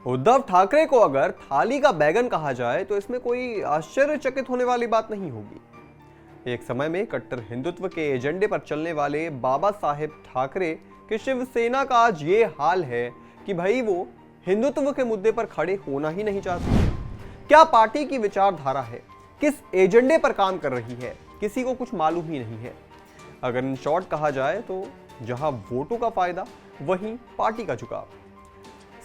उद्धव ठाकरे को अगर थाली का बैगन कहा जाए तो इसमें कोई आश्चर्यचकित होने वाली बात नहीं होगी। एक समय में कट्टर हिंदुत्व के एजेंडे पर चलने वाले बाबा साहेब ठाकरे की शिवसेना का आज ये हाल है कि भाई वो हिंदुत्व के मुद्दे पर खड़े होना ही नहीं चाहते। क्या पार्टी की विचारधारा है, किस एजेंडे पर काम कर रही है, किसी को कुछ मालूम ही नहीं है। अगर इन शॉर्ट कहा जाए तो जहां वोटों का फायदा वहीं पार्टी का झुकाव।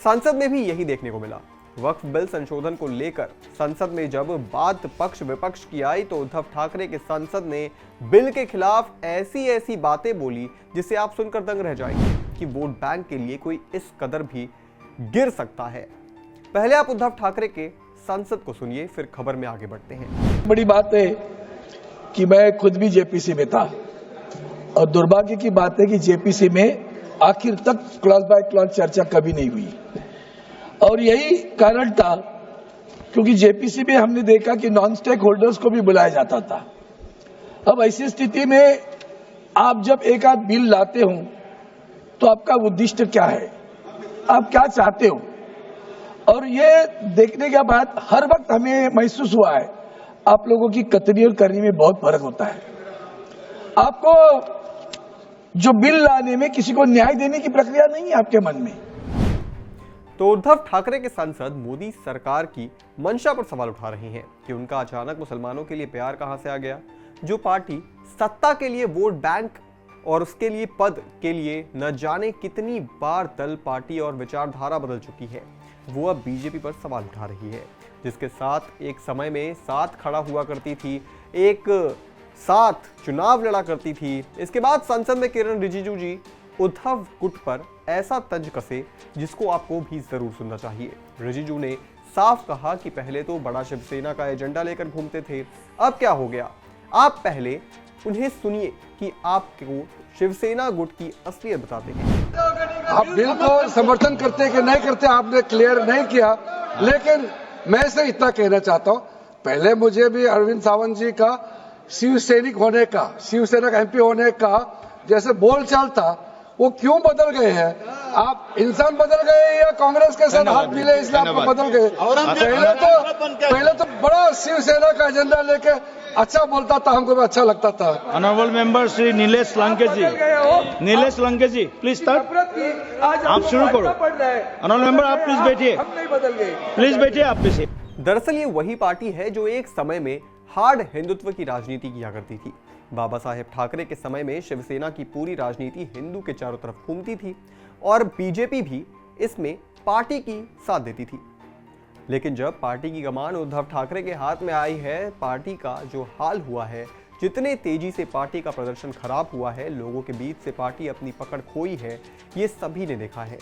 संसद में भी यही देखने को मिला। वक्फ बिल संशोधन को लेकर संसद में जब बात पक्ष विपक्ष की आई तो उद्धव ठाकरे के संसद ने बिल के खिलाफ ऐसी बातें बोली जिसे आप सुनकर दंग रह जाएंगे कि वोट बैंक के लिए कोई इस कदर भी गिर सकता है। पहले आप उद्धव ठाकरे के संसद को सुनिए, फिर खबर में आगे बढ़ते हैं। बड़ी बात है कि मैं खुद भी जेपीसी में था और दुर्भाग्य की बात है कि जेपीसी में आखिर तक क्लॉज बाय क्लॉज चर्चा कभी नहीं हुई और यही कारण था क्योंकि जेपीसी में हमने देखा कि नॉन स्टेक होल्डर्स को भी बुलाया जाता था। अब ऐसी स्थिति में आप जब एक आध बिल लाते हो तो आपका उद्देश्य क्या है, आप क्या चाहते हो, और ये देखने के बाद हर वक्त हमें महसूस हुआ है आप लोगों की कतरी और करनी में बहुत फर्क होता है। आपको जो बिल लाने में किसी को न्याय देने की प्रक्रिया नहीं है आपके मन में। तो उद्धव ठाकरे के सांसद मोदी सरकार की मंशा पर सवाल उठा रहे हैं कि उनका अचानक मुसलमानों के लिए प्यार कहां से आ गया। जो पार्टी सत्ता के लिए वोट बैंक और उसके लिए पद के लिए न जाने कितनी बार दल, पार्टी और विचारधारा बदल चुकी है, वो अब बीजेपी पर सवाल उठा रही है, जिसके साथ एक समय में साथ खड़ा हुआ करती थी, एक साथ चुनाव लड़ा करती थी। इसके बाद संसद में किरण रिजिजू जी उद्धव गुट पर ऐसा तंज कसे जिसको आपको भी जरूर सुनना चाहिए। रिजिजू ने साफ कहा कि पहले तो बड़ा शिवसेना का एजेंडा लेकर घूमते थे, अब क्या हो गया। आप पहले उन्हें सुनिए कि आपको शिवसेना गुट की असलियत बताते हैं। आप बिल को समर्थन करते कि नहीं करते आपने क्लियर नहीं किया, लेकिन मैं से इतना कहना चाहता हूं, पहले मुझे भी अरविंद सावंत जी का शिवसैनिक होने का, शिवसेना का एमपी होने का जैसे बोलचाल था वो क्यों बदल गए हैं। आप इंसान बदल गए या कांग्रेस के साथ हाथ मिले इसलिए आपको बदल गए। पहले तो बड़ा शिवसेना का एजेंडा लेके अच्छा बोलता था, हमको भी अच्छा लगता था। Honourable member Shri Nilesh Lanke ji please start, आप शुरू करो। ऑनरेबल मेंबर आप प्लीज बैठिए, प्लीज बैठिए आप पीछे। दरअसल ये वही पार्टी है जो एक समय में हार्ड हिंदुत्व की राजनीति किया करती थी। बाबा साहेब ठाकरे के समय में शिवसेना की पूरी राजनीति हिंदू के चारों तरफ घूमती थी और बीजेपी भी इसमें पार्टी की साथ देती थी। लेकिन जब पार्टी की कमान उद्धव ठाकरे के हाथ में आई है, पार्टी का जो हाल हुआ है, जितने तेजी से पार्टी का प्रदर्शन खराब हुआ है, लोगों के बीच से पार्टी अपनी पकड़ खोई है, ये सभी ने देखा है।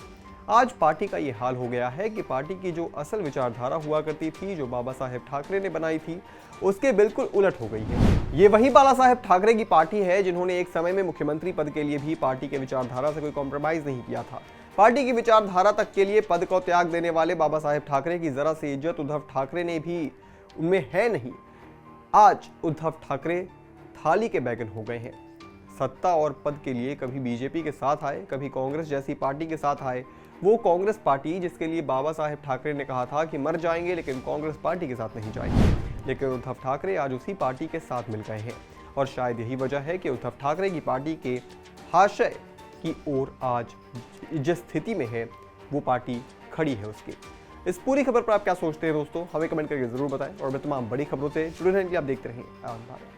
आज पार्टी का ये हाल हो गया है कि पार्टी की जो असल विचारधारा हुआ करती थी, जो बाबा साहेब ठाकरे ने बनाई थी, उसके बिल्कुल उलट हो गई है। ये वही बाला साहेब ठाकरे की पार्टी है जिन्होंने एक समय में मुख्यमंत्री पद के लिए भी पार्टी के विचारधारा से कोई कॉम्प्रोमाइज नहीं किया था। पार्टी की विचारधारा तक के लिए पद को त्याग देने वाले बाबा साहेब ठाकरे की जरा सी इज्जत उद्धव ठाकरे ने भी उनमें है नहीं। आज उद्धव ठाकरे थाली के बैगन हो गए हैं। सत्ता और पद के लिए कभी बीजेपी के साथ आए, कभी कांग्रेस जैसी पार्टी के साथ आए। वो कांग्रेस पार्टी जिसके लिए बाबा साहेब ठाकरे ने कहा था कि मर जाएंगे लेकिन कांग्रेस पार्टी के साथ नहीं जाएंगे, लेकिन उद्धव ठाकरे आज उसी पार्टी के साथ मिल गए हैं। और शायद यही वजह है कि उद्धव ठाकरे की पार्टी के हाशिए की ओर आज जिस स्थिति में है वो पार्टी खड़ी है उसकी। इस पूरी खबर पर आप क्या सोचते हैं दोस्तों, हमें कमेंट करके जरूर बताएं और मैं तमाम बड़ी खबरों से जुड़े रहने के लिए आप देखते रहें आनंद भारत।